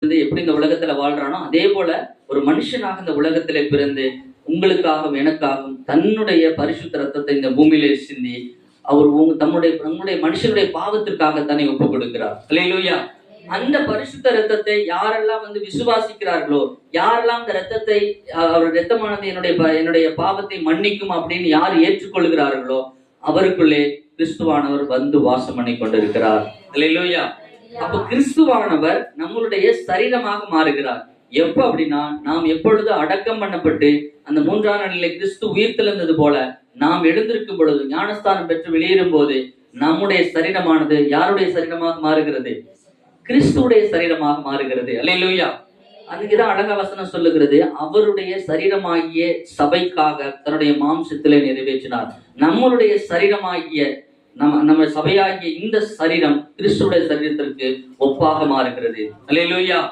எப்படி இந்த உலகத்துல வாழ்றானோ அதே போல ஒரு மனுஷனாக இந்த உலகத்திலே பிறந்து உங்களுக்காகவும் எனக்காகவும் தன்னுடைய பரிசுத்த ரத்தத்தை இந்த பூமியிலே சிந்தி அவர் நம்முடைய மனுஷனுடைய பாவத்திற்காக தன்னை ஒப்பு கொடுக்கிறார். அல்லேலூயா. அந்த பரிசுத்த ரத்தத்தை யாரெல்லாம் விசுவாசிக்கிறார்களோ, யாரெல்லாம் இந்த ரத்தத்தை அவர் ரத்தமானது என்னுடைய பாவத்தை மன்னிக்கும் அப்படின்னு யார் ஏற்றுக்கொள்கிறார்களோ அவருக்குள்ளே கிறிஸ்துவானவர் வாசம் பண்ணி கொண்டிருக்கிறார். அல்லேலூயா. அப்ப கிறிஸ்துவானவர் நம்மளுடைய சரீரமாக மாறுகிறார். எப்ப அப்படின்னா, நாம் எப்பொழுது அடக்கம் பண்ணப்பட்டு அந்த 3ஆம் நாளிலே கிறிஸ்து உயிர்த்தெழுந்தது போல நாம் எழுந்திருக்கும் பொழுது, ஞானஸ்தானம் பெற்று வெளியேறும் போது நம்முடைய சரீரமானது யாருடைய சரீரமாக மாறுகிறது? கிறிஸ்துடைய சரீரமாக மாறுகிறது. அல்லேலூயா. அதுக்குதான் அழகா வசனம் சொல்லுகிறது, அவருடைய சரீரமாகிய சபைக்காக தன்னுடைய மாம்சத்திலே நிறைவேற்றினார். நம்மளுடைய சரீரமாகிய நம்ம சபையாகிய இந்த சரீரம் கிறிஸ்துடைய சரீரத்திற்கு ஒப்பாக மாறுகிறது. அல்லேலூயா.